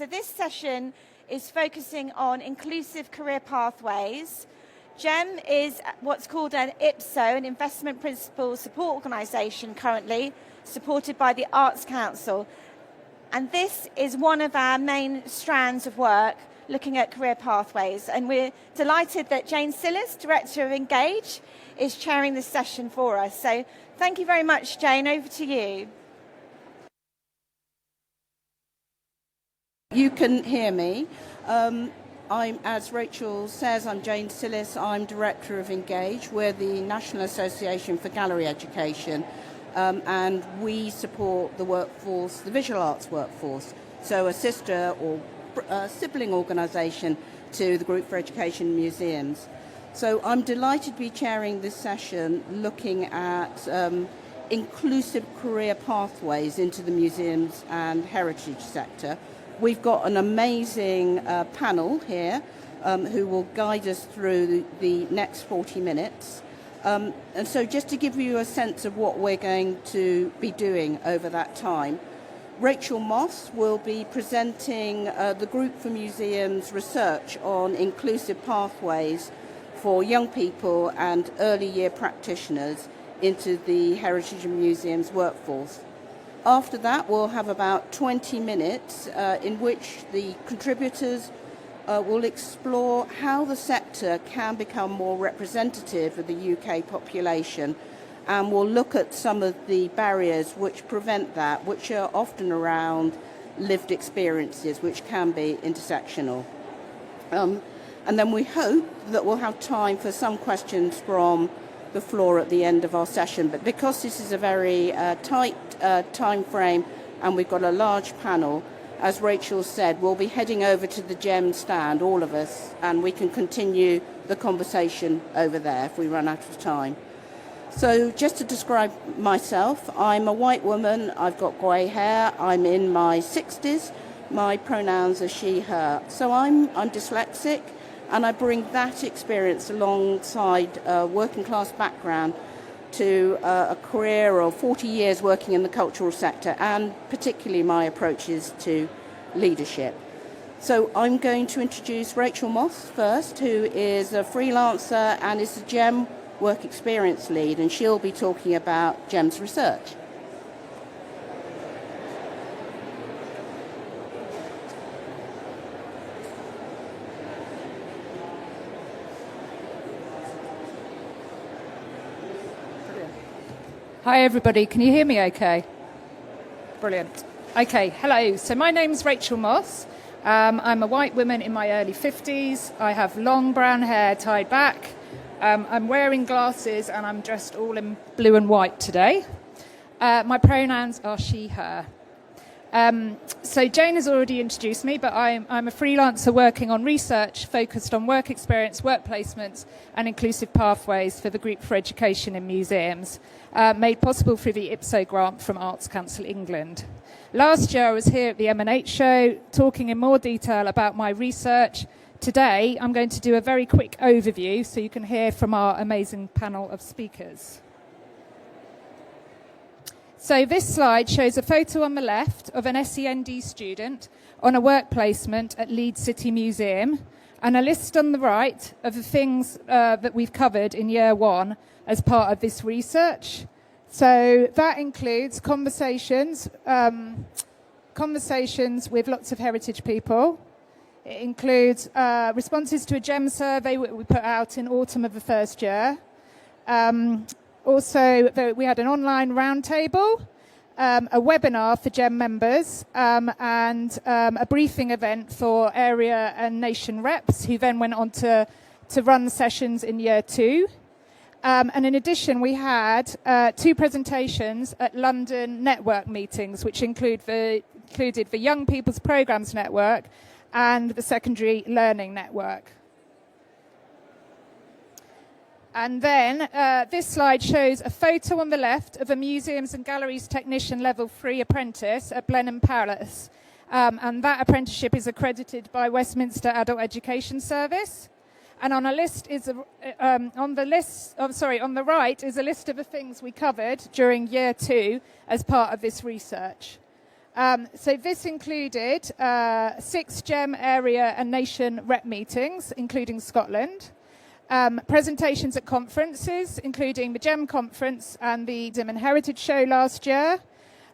So this session is focusing on inclusive career pathways. GEM is what's called an IPSO, an Investment Principles Support Organisation currently, supported by the Arts Council. And this is one of our main strands of work looking at career pathways. And we're delighted that Jane Sillis, Director of Engage, is chairing this session for us. So thank you very much, Jane. Over to you. You can hear me. As Rachel says, I'm Jane Sillis. I'm Director of Engage. We're the National Association for Gallery Education, and we support the workforce, the visual arts workforce, so a sister or sibling organisation to the Group for Education and Museums. So I'm delighted to be chairing this session looking at inclusive career pathways into the museums and heritage sector. We've got an amazing panel here who will guide us through the next 40 minutes. And so just to give you a sense of what we're going to be doing over that time, Rachel Moss will be presenting the Group for Museums research on inclusive pathways for young people and early year practitioners into the heritage and museums workforce. After that, we'll have about 20 minutes in which the contributors will explore how the sector can become more representative of the UK population, and we'll look at some of the barriers which prevent that, which are often around lived experiences, which can be intersectional. And then we hope that we'll have time for some questions from the floor at the end of our session. But because this is a very tight time frame and we've got a large panel, as Rachel said, we'll be heading over to the GEM stand, all of us, and we can continue the conversation over there if we run out of time. So just to describe myself, I'm a white woman, I've got grey hair, I'm in my 60s, my pronouns are she, her. So I'm dyslexic, and I bring that experience alongside a working class background to a career of 40 years working in the cultural sector, and particularly my approaches to leadership. So I'm going to introduce Rachel Moss first, who is a freelancer and is the GEM Work Experience Lead, and she'll be talking about GEM's research. Hi everybody, can you hear me okay? Brilliant. Okay, hello. So my name's Rachel Moss. I'm a white woman in my early 50s. I have long brown hair tied back. I'm wearing glasses and I'm dressed all in blue and white today. My pronouns are she, her. So Jane has already introduced me, but I'm a freelancer working on research focused on work experience, work placements and inclusive pathways for the Group for Education in Museums, made possible through the IPSO grant from Arts Council England. Last year I was here at the M&H show talking in more detail about my research. Today I'm going to do a very quick overview so you can hear from our amazing panel of speakers. So this slide shows a photo on the left of an SEND student on a work placement at Leeds City Museum, and a list on the right of the things that we've covered in year one as part of this research. So that includes conversations with lots of heritage people. It includes responses to a GEM survey we put out in autumn of the first year. Also, we had an online roundtable, a webinar for GEM members, and a briefing event for area and nation reps, who then went on to run sessions in year two. And in addition, we had two presentations at London network meetings, which included the Young People's Programmes Network and the Secondary Learning Network. And then this slide shows a photo on the left of a Museums and Galleries Technician Level 3 apprentice at Blenheim Palace. And that apprenticeship is accredited by Westminster Adult Education Service. And on the right is a list of the things we covered during year two as part of this research. So this included 6 GEM area and nation rep meetings, including Scotland, presentations at conferences, including the GEM conference and the Museum Heritage Show last year,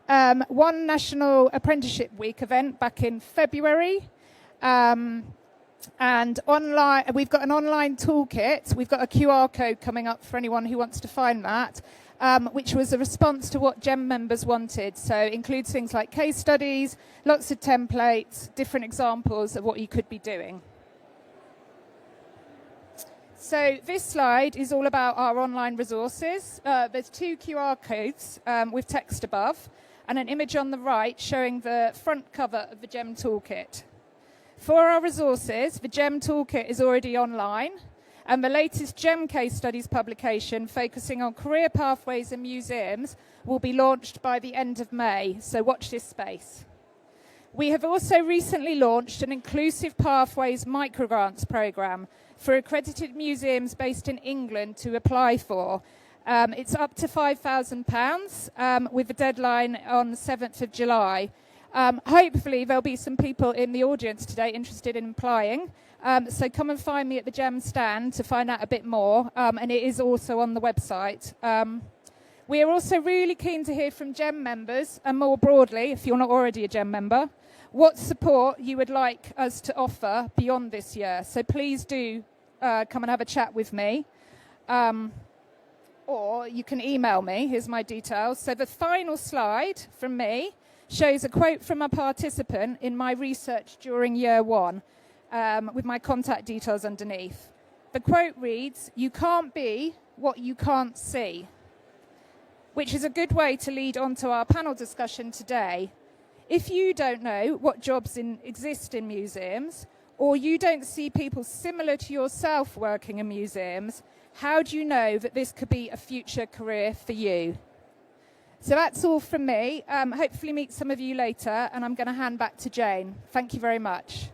1 National Apprenticeship Week event back in February, and online, we've got an online toolkit. We've got a QR code coming up for anyone who wants to find that, which was a response to what GEM members wanted. So it includes things like case studies, lots of templates, different examples of what you could be doing. So this slide is all about our online resources. There's 2 QR codes with text above and an image on the right showing the front cover of the GEM toolkit. For our resources, the GEM toolkit is already online, and the latest GEM case studies publication focusing on career pathways in museums will be launched by the end of May, so watch this space. We have also recently launched an Inclusive Pathways microgrants programme for accredited museums based in England to apply for. It's up to £5,000 with the deadline on the 7th of July. Hopefully there'll be some people in the audience today interested in applying. So come and find me at the GEM stand to find out a bit more, and it is also on the website. We are also really keen to hear from GEM members, and more broadly, if you're not already a GEM member, what support you would like us to offer beyond this year. So please do come and have a chat with me. Or you can email me. Here's my details. So the final slide from me shows a quote from a participant in my research during year 1 with my contact details underneath. The quote reads, "You can't be what you can't see," which is a good way to lead on to our panel discussion today. If you don't know what jobs exist in museums, or you don't see people similar to yourself working in museums, how do you know that this could be a future career for you? So that's all from me. Hopefully meet some of you later, and I'm going to hand back to Jane. Thank you very much.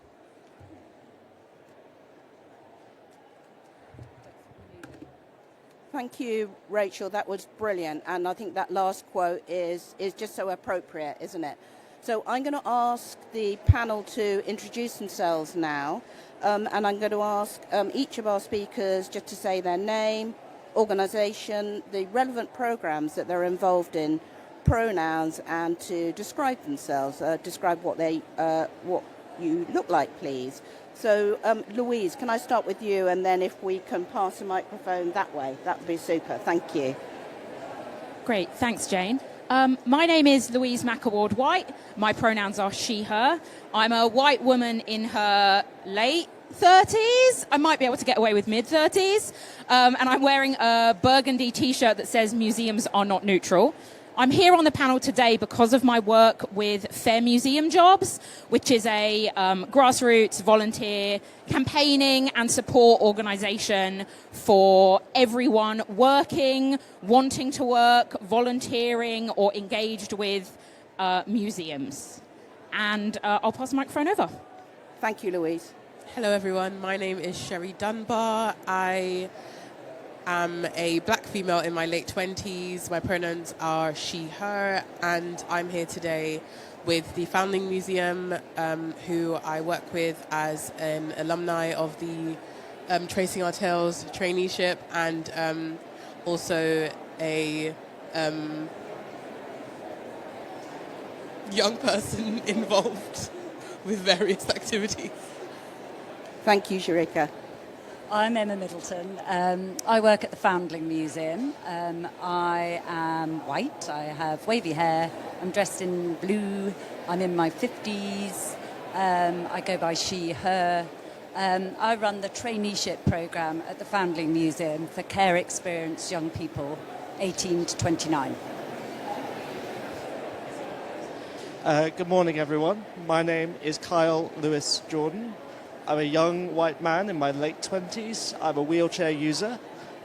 Thank you, Rachel. That was brilliant. And I think that last quote is just so appropriate, isn't it? So I'm going to ask the panel to introduce themselves now. And I'm going to ask each of our speakers just to say their name, organisation, the relevant programmes that they're involved in, pronouns, and to describe themselves, describe what you look like, please. So, Louise, can I start with you, and then if we can pass the microphone that way, that would be super. Thank you. Great, thanks, Jane. My name is Louise McAward-White. My pronouns are she, her. I'm a white woman in her late 30s. I might be able to get away with mid-30s. And I'm wearing a burgundy T-shirt that says museums are not neutral. I'm here on the panel today because of my work with Fair Museum Jobs, which is a grassroots volunteer campaigning and support organisation for everyone working, wanting to work, volunteering or engaged with museums. And I'll pass the microphone over. Thank you, Louise. Hello, everyone. My name is Sherry Dunbar. I am a black female in my late 20s. My pronouns are she, her, and I'm here today with the Foundling Museum, who I work with as an alumni of the Tracing Our Tales traineeship, and also a young person involved with various activities. Thank you, Sharika. I'm Emma Middleton. I work at the Foundling Museum. I am white. I have wavy hair. I'm dressed in blue. I'm in my 50s. I go by she, her. I run the traineeship program at the Foundling Museum for care experienced young people, 18 to 29. Good morning, everyone. My name is Kyle Lewis Jordan. I'm a young white man in my late 20s. I'm a wheelchair user.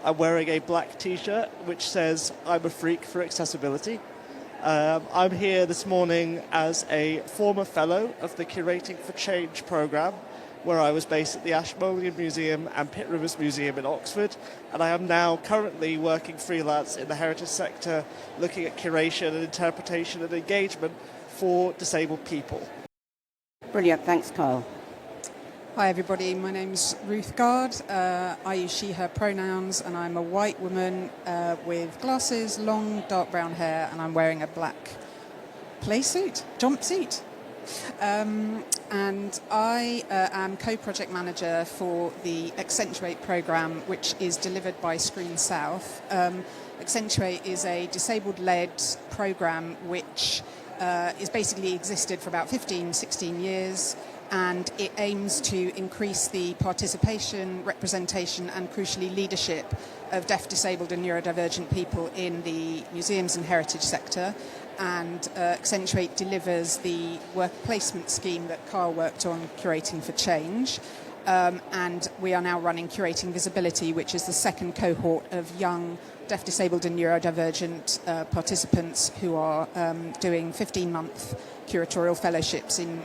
I'm wearing a black T-shirt which says, "I'm a freak for accessibility." I'm here this morning as a former fellow of the Curating for Change programme, where I was based at the Ashmolean Museum and Pitt Rivers Museum in Oxford. And I am now currently working freelance in the heritage sector, looking at curation and interpretation and engagement for disabled people. Brilliant, thanks, Kyle. Hi everybody, my name's Ruth Gard. I use she, her pronouns, and I'm a white woman with glasses, long dark brown hair, and I'm wearing a black jumpsuit. And I am co-project manager for the Accentuate programme, which is delivered by Screen South. Accentuate is a disabled-led programme which is basically existed for about 15, 16 years, and it aims to increase the participation, representation and crucially leadership of deaf, disabled and neurodivergent people in the museums and heritage sector. And Accentuate delivers the work placement scheme that Carl worked on, Curating for Change. And we are now running Curating Visibility, which is the second cohort of young deaf, disabled and neurodivergent participants who are doing 15-month curatorial fellowships in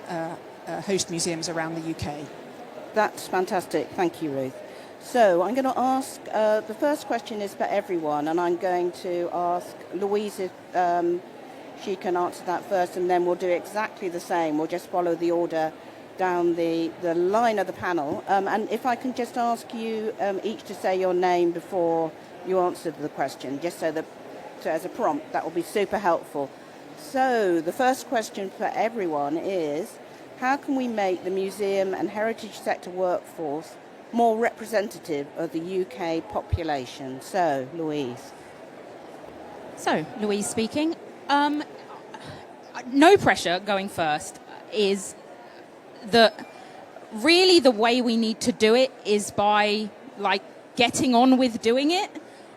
host museums around the UK. That's fantastic. Thank you, Ruth. So I'm going to ask, the first question is for everyone, and I'm going to ask Louise if she can answer that first, and then we'll do exactly the same. We'll just follow the order down the line of the panel. And if I can just ask you each to say your name before you answer the question, just so as a prompt, that will be super helpful. So the first question for everyone is, how can we make the museum and heritage sector workforce more representative of the UK population? So, Louise. So, Louise speaking. No pressure going first is that really the way we need to do it is by getting on with doing it.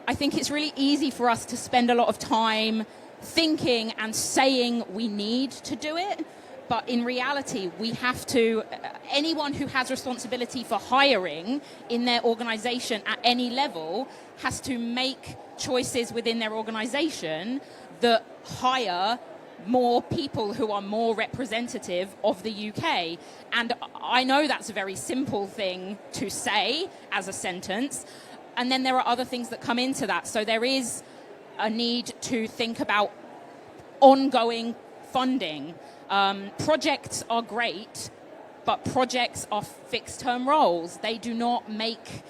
I think it's really easy for us to spend a lot of time thinking and saying we need to do it. But in reality, we have to, anyone who has responsibility for hiring in their organisation at any level has to make choices within their organisation that hire more people who are more representative of the UK. And I know that's a very simple thing to say as a sentence. And then there are other things that come into that. So there is a need to think about ongoing funding. Projects are great, but projects are fixed-term roles. They do not make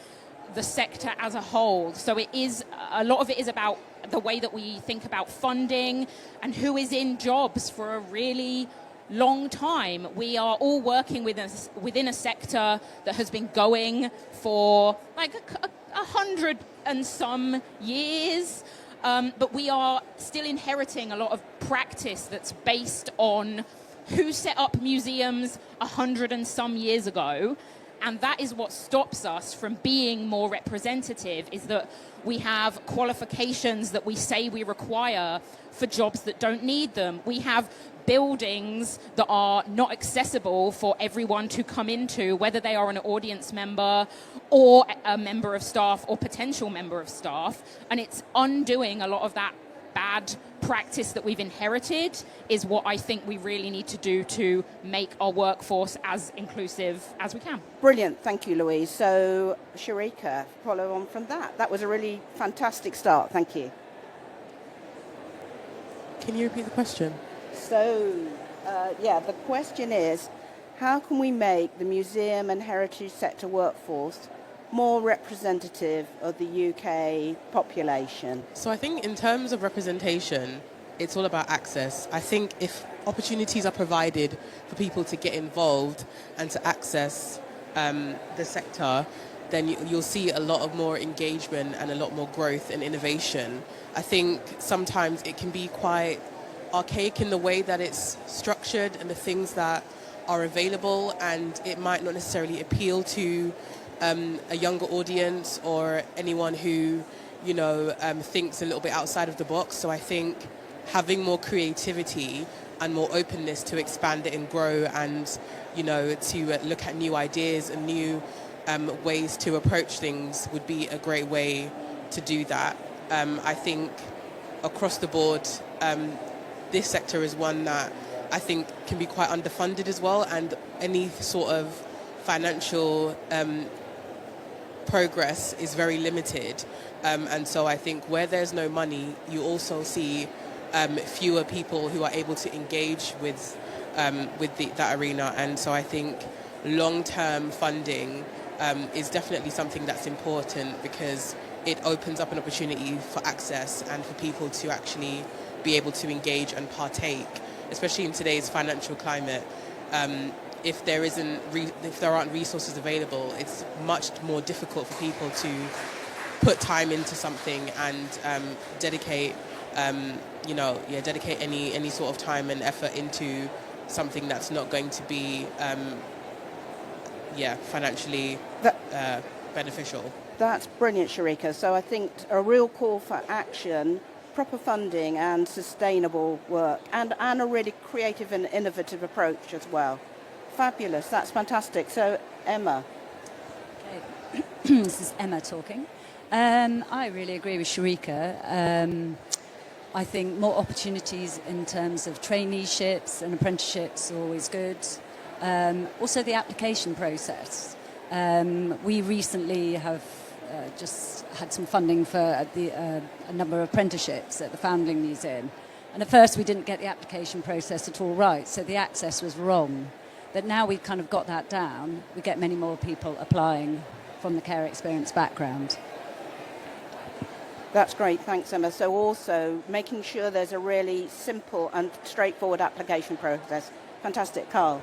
the sector as a whole. So a lot of it is about the way that we think about funding and who is in jobs for a really long time. We are all working within a sector that has been going for 100 and some years. But we are still inheriting a lot of practice that's based on who set up museums 100 and some years ago. And that is what stops us from being more representative, is that we have qualifications that we say we require for jobs that don't need them. We have buildings that are not accessible for everyone to come into, whether they are an audience member or a member of staff or potential member of staff. And it's undoing a lot of that bad practice that we've inherited is what I think we really need to do to make our workforce as inclusive as we can. Brilliant, thank you, Louise. So, Sharika, follow on from that. That was a really fantastic start, thank you. Can you repeat the question? So, the question is, how can we make the museum and heritage sector workforce more representative of the UK population? So I think in terms of representation, it's all about access. I think if opportunities are provided for people to get involved and to access the sector, then you'll see a lot of more engagement and a lot more growth and innovation. I think sometimes it can be quite archaic in the way that it's structured and the things that are available, and it might not necessarily appeal to a younger audience or anyone who, thinks a little bit outside of the box. So I think having more creativity and more openness to expand it and grow and, to look at new ideas and new ways to approach things would be a great way to do that. I think across the board, this sector is one that I think can be quite underfunded as well, and any sort of financial progress is very limited. And so I think where there's no money, you also see fewer people who are able to engage with that arena. And so I think long-term funding is definitely something that's important, because it opens up an opportunity for access and for people to actually be able to engage and partake, especially in today's financial climate. If there aren't resources available, it's much more difficult for people to put time into something and dedicate any sort of time and effort into something that's not going to be financially beneficial. That's brilliant, Sharika. So I think a real call for action, proper funding and sustainable work, and a really creative and innovative approach as well. Fabulous. That's fantastic. So, Emma. Okay. This is Emma talking. I really agree with Sharika. I think more opportunities in terms of traineeships and apprenticeships are always good. Also, the application process. We recently have just had some funding for a number of apprenticeships at the Foundling Museum. And at first we didn't get the application process at all right, so the access was wrong. But now we've kind of got that down, we get many more people applying from the care experience background. That's great, thanks Emma. So also making sure there's a really simple and straightforward application process. Fantastic. Carl.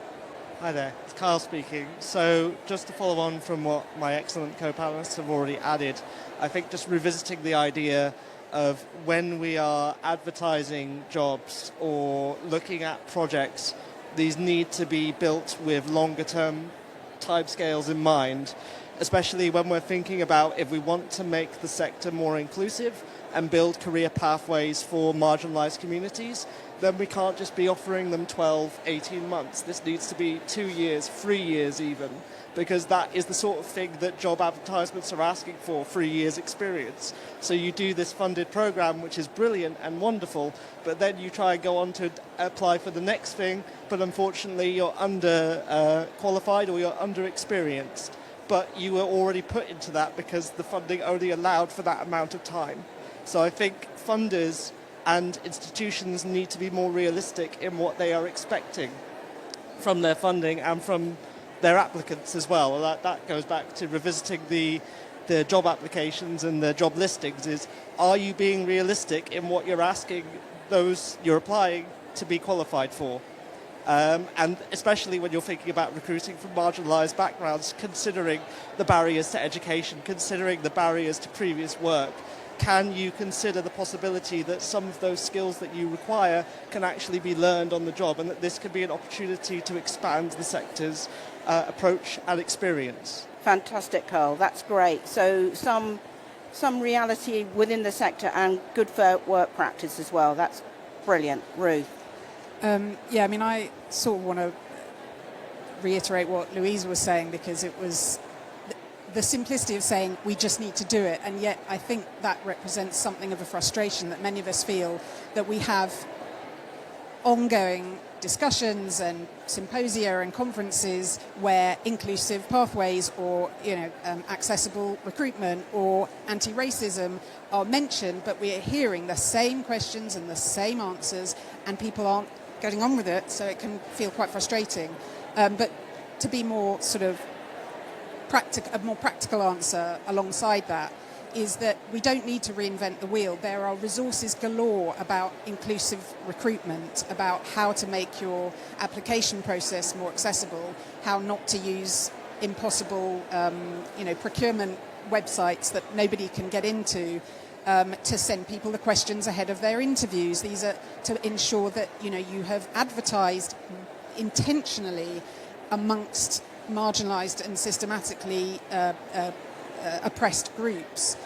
Hi there, it's Kyle speaking. So just to follow on from what my excellent co-panelists have already added, I think just revisiting the idea of when we are advertising jobs or looking at projects, these need to be built with longer term timescales in mind, especially when we're thinking about if we want to make the sector more inclusive and build career pathways for marginalised communities, then we can't just be offering them 12, 18 months. This needs to be 2 years, 3 years even, because that is the sort of thing that job advertisements are asking for, 3 years experience. So you do this funded program, which is brilliant and wonderful, but then you try and go on to apply for the next thing, but unfortunately you're under qualified or you're under experienced. But you were already put into that because the funding only allowed for that amount of time. So I think funders and institutions need to be more realistic in what they are expecting from their funding and from their applicants as well. That goes back to revisiting the job applications and the job listings is, are you being realistic in what you're asking those you're applying to be qualified for? And especially when you're thinking about recruiting from marginalised backgrounds, considering the barriers to education, considering the barriers to previous work, can you consider the possibility that some of those skills that you require can actually be learned on the job, and that this could be an opportunity to expand the sector's approach and experience? Fantastic, Carl. That's great. So some reality within the sector and good for work practice as well. That's brilliant. Ruth. I sort of want to reiterate what Louise was saying, because it was the simplicity of saying we just need to do it, and yet I think that represents something of a frustration that many of us feel, that we have ongoing discussions and symposia and conferences where inclusive pathways or accessible recruitment or anti-racism are mentioned, but we are hearing the same questions and the same answers, and people aren't getting on with it, so it can feel quite frustrating. But to be more sort of a more practical answer alongside that is that we don't need to reinvent the wheel. There are resources galore about inclusive recruitment, about how to make your application process more accessible, how not to use impossible procurement websites that nobody can get into, to send people the questions ahead of their interviews. These are to ensure that you have advertised intentionally amongst marginalised and systematically oppressed groups,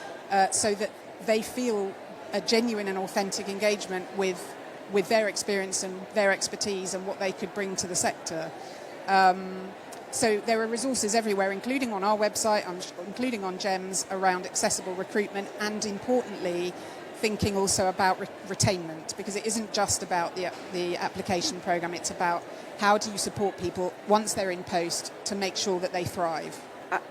so that they feel a genuine and authentic engagement with their experience and their expertise and what they could bring to the sector. So there are resources everywhere, including on our website, including on GEMS, around accessible recruitment, and importantly, thinking also about retainment, because it isn't just about the application programme, it's about how do you support people once they're in post to make sure that they thrive.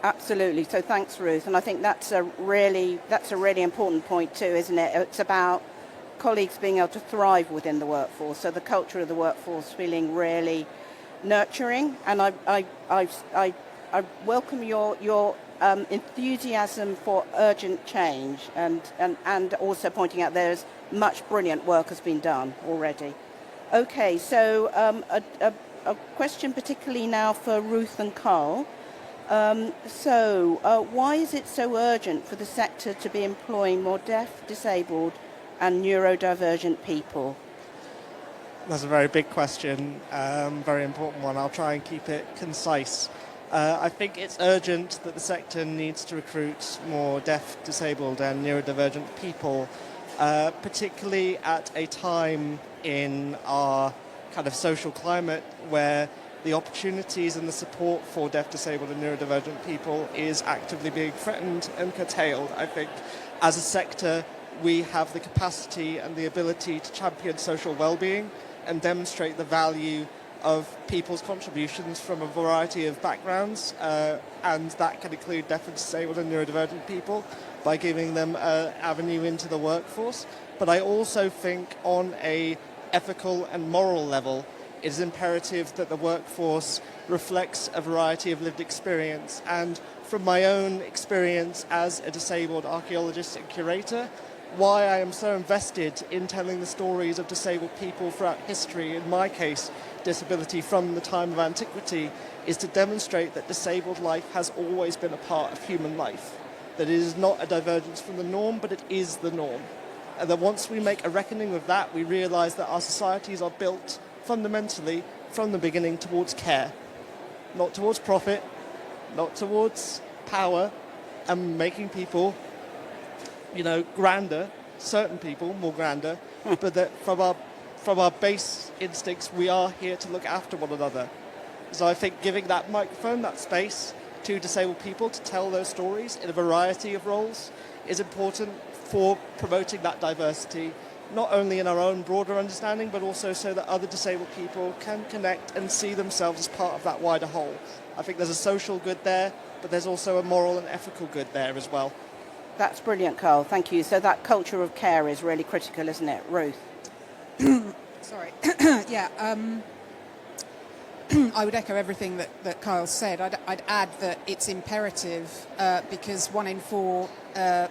Absolutely. So thanks, Ruth. And I think that's a really important point too, isn't it? It's about colleagues being able to thrive within the workforce. So the culture of the workforce feeling really nurturing, and I welcome your enthusiasm for urgent change, and also pointing out there's much brilliant work has been done already. Okay, so a question particularly now for Ruth and Carl. Why is it so urgent for the sector to be employing more deaf, disabled and neurodivergent people? That's a very big question, very important one. I'll try and keep it concise. I think it's urgent that the sector needs to recruit more deaf, disabled and neurodivergent people, particularly at a time in our kind of social climate where the opportunities and the support for deaf, disabled and neurodivergent people is actively being threatened and curtailed. I think as a sector we have the capacity and the ability to champion social well-being and demonstrate the value of people's contributions from a variety of backgrounds, and that can include deaf and disabled and neurodivergent people by giving them an avenue into the workforce. But I also think on a ethical and moral level, it is imperative that the workforce reflects a variety of lived experience. And from my own experience as a disabled archaeologist and curator, why I am so invested in telling the stories of disabled people throughout history, in my case, disability from the time of antiquity, is to demonstrate that disabled life has always been a part of human life, that it is not a divergence from the norm, but it is the norm. And that once we make a reckoning with that, we realise that our societies are built fundamentally from the beginning towards care, not towards profit, not towards power and making people, grander, certain people more grander, but that from our base instincts, we are here to look after one another. So I think giving that microphone, that space to disabled people to tell those stories in a variety of roles is important for promoting that diversity, not only in our own broader understanding, but also so that other disabled people can connect and see themselves as part of that wider whole. I think there's a social good there, but there's also a moral and ethical good there as well. That's brilliant, Carl. Thank you. So that culture of care is really critical, isn't it, Ruth? Sorry. Yeah. I would echo everything that Kyle said. I'd add that it's imperative because 1 in 4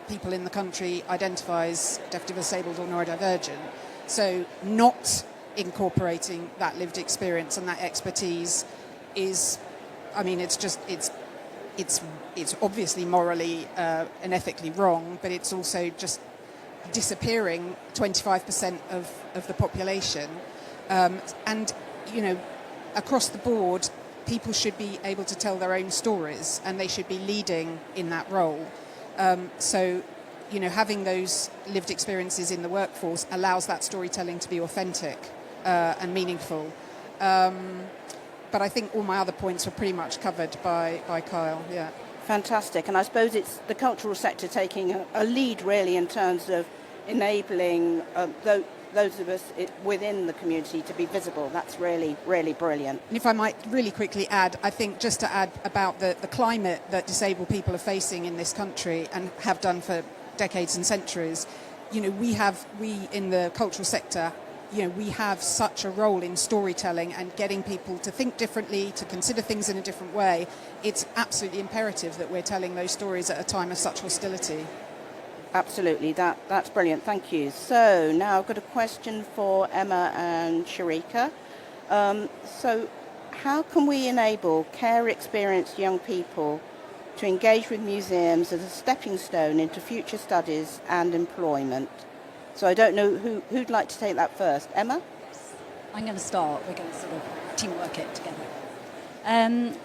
people in the country identifies deaf, disabled or neurodivergent. So not incorporating that lived experience and that expertise is, it's obviously morally and ethically wrong, but it's also just disappearing 25% of the population. And, across the board, people should be able to tell their own stories and they should be leading in that role. So, having those lived experiences in the workforce allows that storytelling to be authentic and meaningful. But I think all my other points were pretty much covered by Kyle, yeah. Fantastic. And I suppose it's the cultural sector taking a lead, really, in terms of enabling those of us within the community to be visible. That's really, really brilliant. And if I might really quickly add, I think just to add about the climate that disabled people are facing in this country and have done for decades and centuries, we in the cultural sector, we have such a role in storytelling and getting people to think differently, to consider things in a different way. It's absolutely imperative that we're telling those stories at a time of such hostility. Absolutely, that's brilliant, thank you. So now I've got a question for Emma and Sharika. So how can we enable care-experienced young people to engage with museums as a stepping stone into future studies and employment? So I don't know who'd like to take that first. Emma? I'm going to start. We're going to sort of teamwork it together.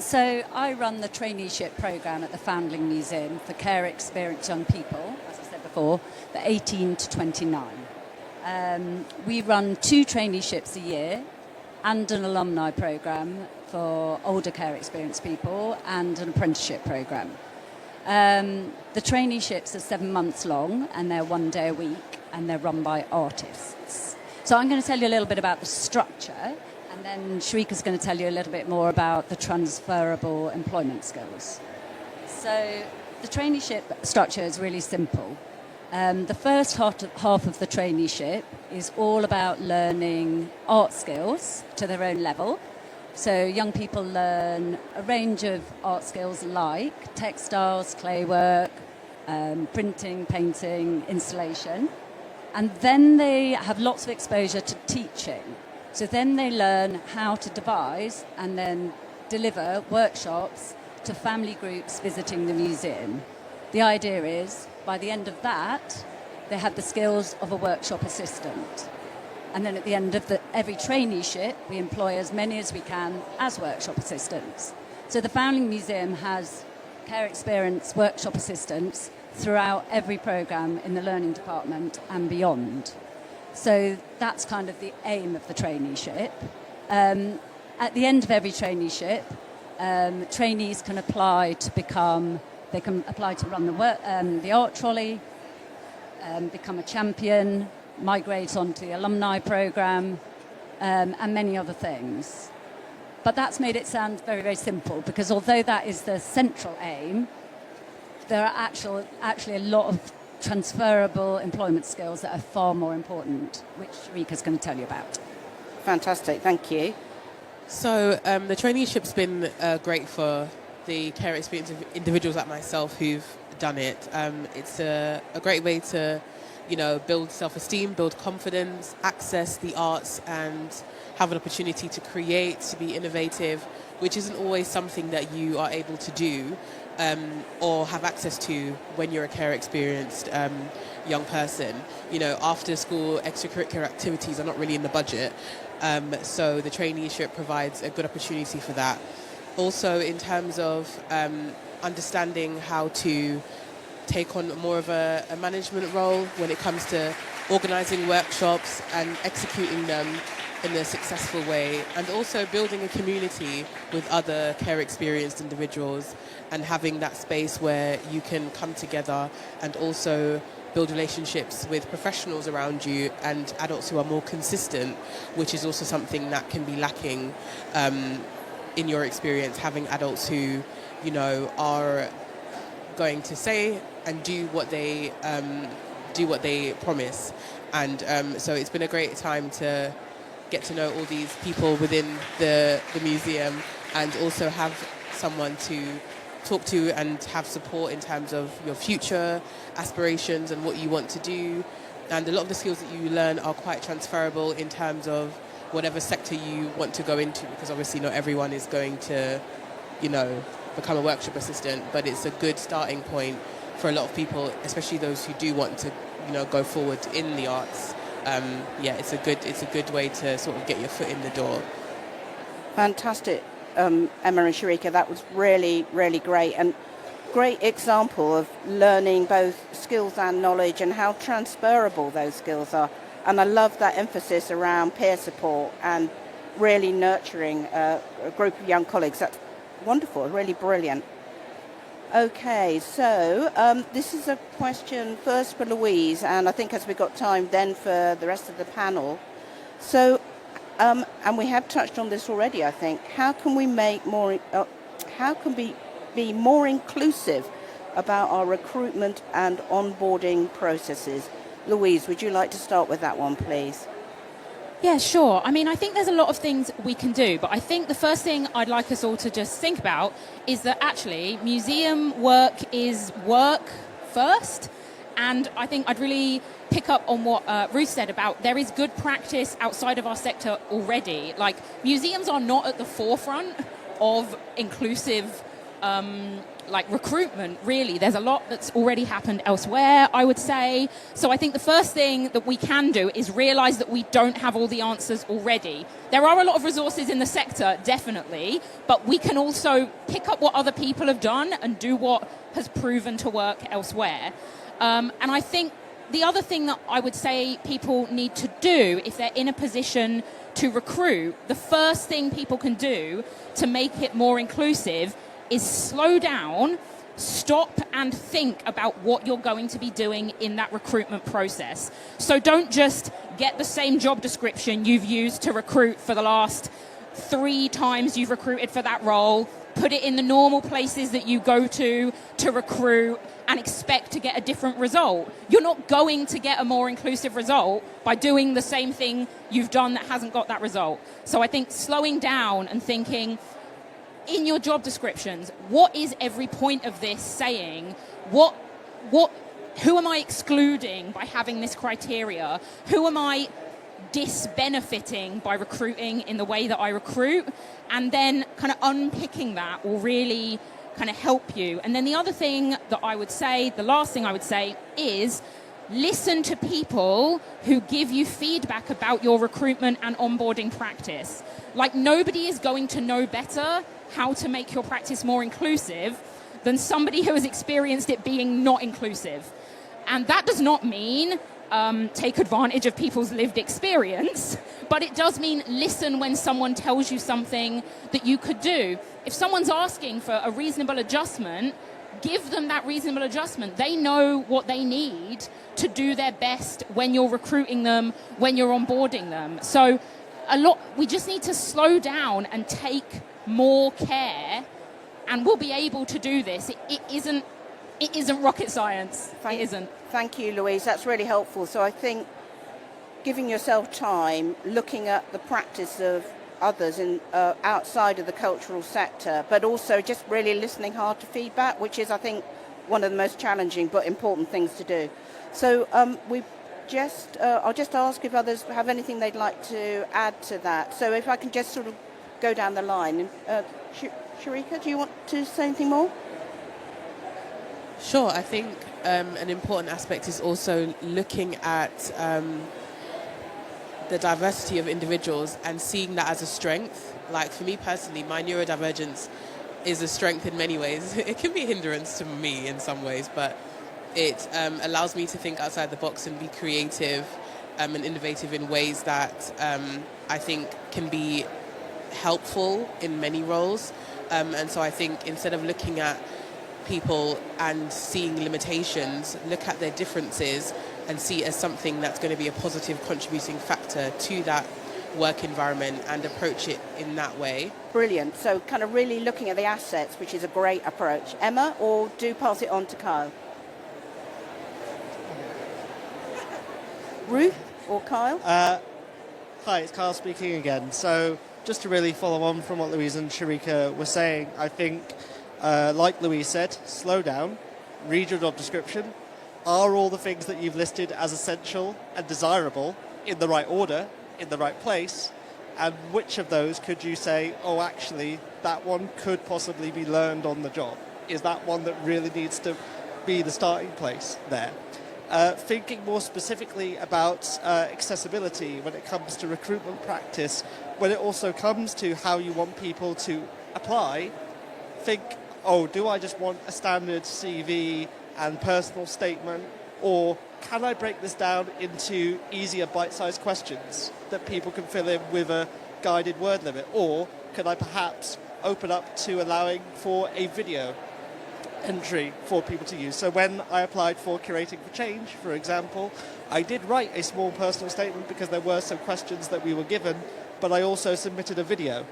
So I run the traineeship programme at the Foundling Museum for care-experienced young people, as I said before, the 18 to 29. We run 2 traineeships a year and an alumni programme for older care-experienced people and an apprenticeship programme. The traineeships are 7 months long and they're 1 day a week and they're run by artists. So I'm going to tell you a little bit about the structure, and then Sharika's going to tell you a little bit more about the transferable employment skills. So the traineeship structure is really simple. The first half of the traineeship is all about learning art skills to their own level. So young people learn a range of art skills like textiles, claywork, printing, painting, installation. And then they have lots of exposure to teaching. So then they learn how to devise and then deliver workshops to family groups visiting the museum. The idea is, by the end of that, they have the skills of a workshop assistant. And then at the end of every traineeship, we employ as many as we can as workshop assistants. So the Foundling Museum has care experience workshop assistants throughout every programme in the learning department and beyond. So that's kind of the aim of the traineeship. At the end of every traineeship, trainees can apply to run the art trolley, become a champion, migrate onto the alumni programme, and many other things. But that's made it sound very, very simple, because although that is the central aim, there are actually a lot of transferable employment skills that are far more important, which Sharika's going to tell you about. Fantastic, thank you. So the traineeship's been great for the care experience of individuals like myself who've done it. It's a great way to, build self-esteem, build confidence, access the arts, and have an opportunity to create, to be innovative, which isn't always something that you are able to do or have access to when you're a care experienced young person. After school extracurricular activities are not really in the budget, so the traineeship provides a good opportunity for that. Also, in terms of understanding how to take on more of a management role when it comes to organising workshops and executing them in a successful way, and also building a community with other care experienced individuals and having that space where you can come together and also build relationships with professionals around you and adults who are more consistent, which is also something that can be lacking in your experience, having adults who, are going to say and do what they promise. And so it's been a great time to get to know all these people within the museum, and also have someone to talk to and have support in terms of your future aspirations and what you want to do. And a lot of the skills that you learn are quite transferable in terms of whatever sector you want to go into, because obviously not everyone is going to, become a workshop assistant, but it's a good starting point for a lot of people, especially those who do want to, go forward in the arts. It's a good way to sort of get your foot in the door. Fantastic, Emma and Sharika. That was really, really great, and great example of learning both skills and knowledge and how transferable those skills are. And I love that emphasis around peer support and really nurturing a group of young colleagues. That's wonderful, really brilliant. Okay, so this is a question first for Louise, and I think as we've got time then for the rest of the panel. So, and we have touched on this already, I think. How can we be more inclusive about our recruitment and onboarding processes? Louise, would you like to start with that one, please? Yeah, sure. I mean, I think there's a lot of things we can do, but I think the first thing I'd like us all to just think about is that actually museum work is work first. And I think I'd really pick up on what Ruth said about there is good practice outside of our sector already. Like, museums are not at the forefront of inclusive recruitment, really. There's a lot that's already happened elsewhere, I would say. So I think the first thing that we can do is realise that we don't have all the answers already. There are a lot of resources in the sector, definitely, but we can also pick up what other people have done and do what has proven to work elsewhere. And I think the other thing that I would say people need to do if they're in a position to recruit, the first thing people can do to make it more inclusive is slow down, stop and think about what you're going to be doing in that recruitment process. So don't just get the same job description you've used to recruit for the last 3 times you've recruited for that role, put it in the normal places that you go to recruit, and expect to get a different result. You're not going to get a more inclusive result by doing the same thing you've done that hasn't got that result. So I think slowing down and thinking, in your job descriptions, what is every point of this saying? Who am I excluding by having this criteria? Who am I disbenefiting by recruiting in the way that I recruit? And then kind of unpicking that will really kind of help you. And then the other thing that I would say, the last thing I would say is listen to people who give you feedback about your recruitment and onboarding practice. Like, nobody is going to know better how to make your practice more inclusive than somebody who has experienced it being not inclusive. And that does not mean take advantage of people's lived experience, but it does mean listen when someone tells you something that you could do. If someone's asking for a reasonable adjustment, give them that reasonable adjustment. They know what they need to do their best when you're recruiting them, when you're onboarding them. So we just need to slow down and take more care, and we'll be able to do this. It isn't rocket science. It isn't. Thank you, Louise. That's really helpful. So I think giving yourself time, looking at the practice of others in outside of the cultural sector, but also just really listening hard to feedback, which is, I think, one of the most challenging but important things to do. So I'll just ask if others have anything they'd like to add to that. So if I can just sort of go down the line. Sharika, do you want to say anything more? Sure. I think an important aspect is also looking at the diversity of individuals and seeing that as a strength. Like, for me personally, my neurodivergence is a strength in many ways. It can be a hindrance to me in some ways, but it allows me to think outside the box and be creative and innovative in ways that I think can be helpful in many roles. And so I think instead of looking at people and seeing limitations, look at their differences and see it as something that's going to be a positive contributing factor to that work environment and approach it in that way. Brilliant. So kind of really looking at the assets, which is a great approach. Emma, or do pass it on to Kyle? Ruth or Kyle? Hi, it's Kyle speaking again. So just to really follow on from what Louise and Sharika were saying, I think, like Louise said, slow down, read your job description. Are all the things that you've listed as essential and desirable in the right order, in the right place? And which of those could you say, oh, actually, that one could possibly be learned on the job? Is that one that really needs to be the starting place there? Thinking more specifically about accessibility when it comes to recruitment practice, when it also comes to how you want people to apply, think, oh, do I just want a standard CV and personal statement, or can I break this down into easier bite-sized questions that people can fill in with a guided word limit? Or could I perhaps open up to allowing for a video entry for people to use? So when I applied for Curating for Change, for example, I did write a small personal statement because there were some questions that we were given, but I also submitted a video.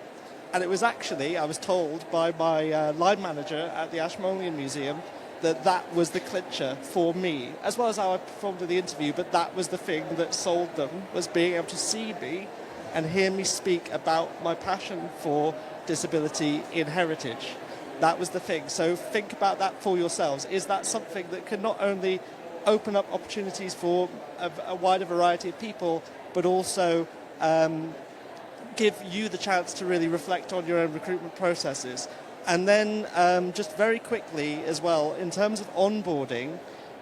And it was actually, I was told by my line manager at the Ashmolean Museum that was the clincher for me, as well as how I performed in the interview, but that was the thing that sold them, was being able to see me and hear me speak about my passion for disability in heritage. That was the thing. So think about that for yourselves. Is that something that can not only open up opportunities for a wider variety of people, but also give you the chance to really reflect on your own recruitment processes? And then just very quickly as well, in terms of onboarding,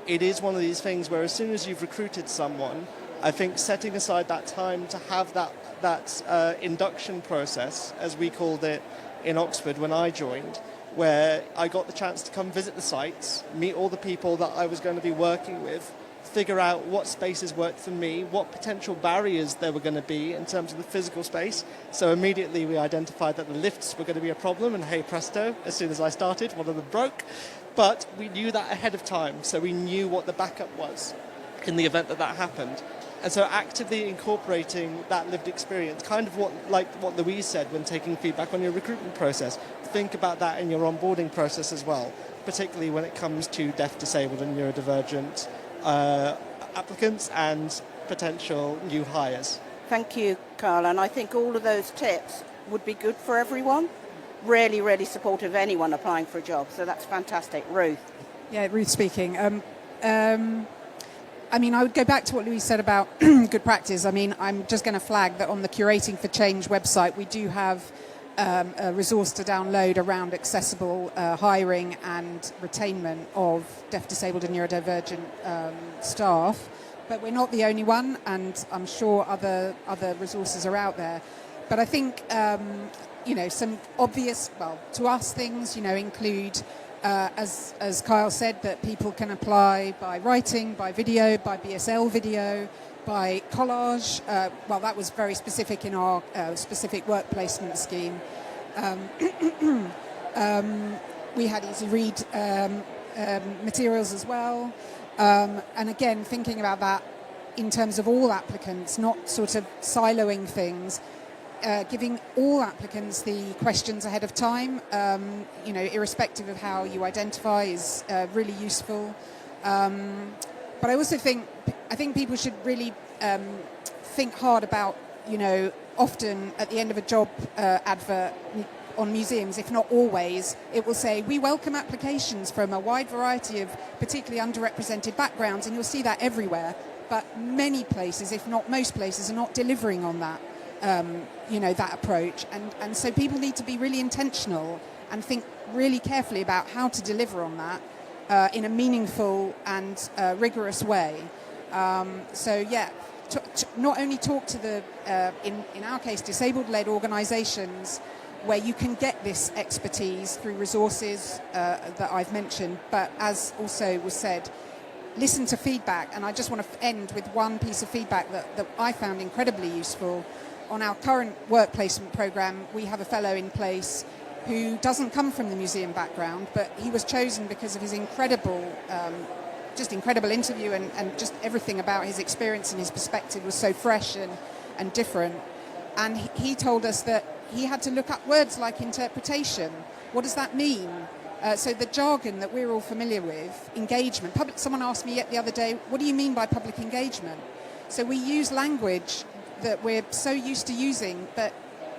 it is one of these things where as soon as you've recruited someone, I think setting aside that time to have that induction process, as we called it in Oxford when I joined, where I got the chance to come visit the sites, meet all the people that I was going to be working with, figure out what spaces worked for me, what potential barriers there were going to be in terms of the physical space. So immediately we identified that the lifts were going to be a problem, and hey presto, as soon as I started, one of them broke. But we knew that ahead of time, so we knew what the backup was in the event that happened. And so actively incorporating that lived experience, kind of what Louise said when taking feedback on your recruitment process. Think about that in your onboarding process as well. particularly when it comes to deaf, disabled and neurodivergent applicants and potential new hires? Thank you, Carl. And I think all of those tips would be good for everyone. Really, really supportive of anyone applying for a job. So that's fantastic. Ruth. Yeah, Ruth speaking. I mean, I would go back to what Louise said about good practice. I mean, I'm just going to flag that on the Curating for Change website, we do have a resource to download around accessible hiring and retainment of deaf, disabled and neurodivergent staff. But we're not the only one, and I'm sure other resources are out there. But I think, some obvious, to us things, include, as Kyle said, that people can apply by writing, by video, by BSL video, by collage. That was very specific in our specific work placement scheme. We had easy read materials as well. And again, thinking about that in terms of all applicants, not sort of siloing things, giving all applicants the questions ahead of time, irrespective of how you identify, is really useful. But I also think people should really think hard about, often at the end of a job advert on museums, if not always, it will say, we welcome applications from a wide variety of particularly underrepresented backgrounds, and you'll see that everywhere. But many places, if not most places, are not delivering on that, that approach. And so people need to be really intentional and think really carefully about how to deliver on that in a meaningful and rigorous way. Not only talk to the, in our case, disabled-led organisations where you can get this expertise through resources that I've mentioned, but as also was said, listen to feedback. And I just want to end with one piece of feedback that I found incredibly useful. On our current work placement programme, we have a fellow in place who doesn't come from the museum background, but he was chosen because of his incredible interview, and just everything about his experience and his perspective was so fresh and different. And he told us that he had to look up words like interpretation. What does that mean? So the jargon that we're all familiar with, engagement. Someone asked me the other day, what do you mean by public engagement? So we use language that we're so used to using, but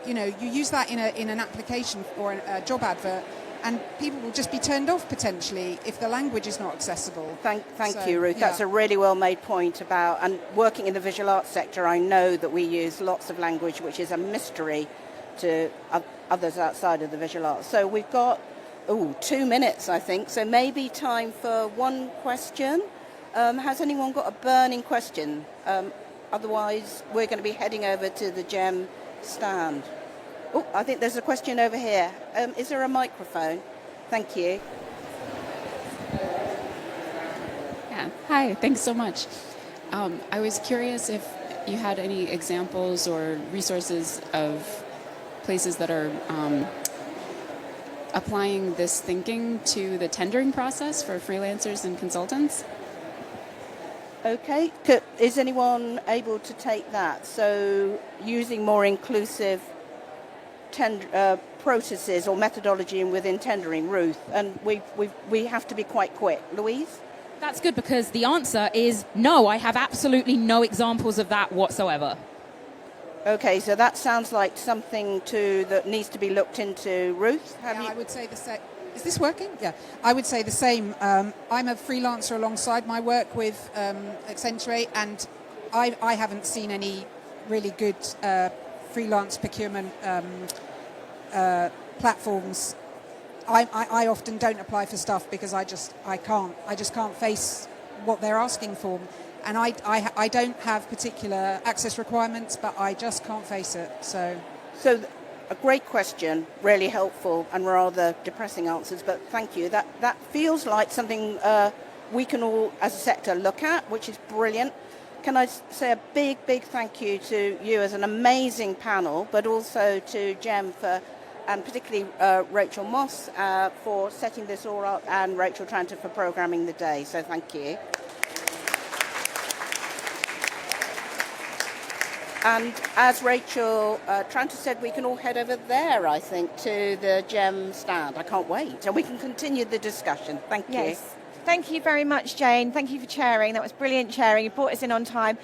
you use that in an application or a job advert, and people will just be turned off potentially if the language is not accessible. Thank you, Ruth. Yeah. That's a really well made point about, and working in the visual arts sector, I know that we use lots of language which is a mystery to others outside of the visual arts. So we've got 2 minutes, I think, so maybe time for one question. Has anyone got a burning question? Otherwise, we're going to be heading over to the GEM stand. I think there's a question over here. Is there a microphone? Thank you. Yeah. Hi, thanks so much. I was curious if you had any examples or resources of places that are applying this thinking to the tendering process for freelancers and consultants. Okay, is anyone able to take that? So using more inclusive processes or methodology within tendering, Ruth, and we have to be quite quick. Louise? That's good, because the answer is no, I have absolutely no examples of that whatsoever. Okay, so that sounds like something that needs to be looked into. Ruth, I would say the same. Is this working? Yeah, I would say the same. I'm a freelancer alongside my work with Accentuate, and I haven't seen any really good freelance procurement platforms. I often don't apply for stuff because I just can't face what they're asking for. And I don't have particular access requirements, but I just can't face it. So a great question, really helpful and rather depressing answers, but thank you. That feels like something we can all, as a sector, look at, which is brilliant. Can I say a big, big thank you to you as an amazing panel, but also to GEM and particularly Rachel Moss for setting this all up, and Rachel Tranter for programming the day. So thank you. And as Rachel Tranter said, we can all head over there, I think, to the GEM stand. I can't wait. And we can continue the discussion. Thank you. Yes. Thank you very much, Jane. Thank you for chairing. That was brilliant chairing. You brought us in on time.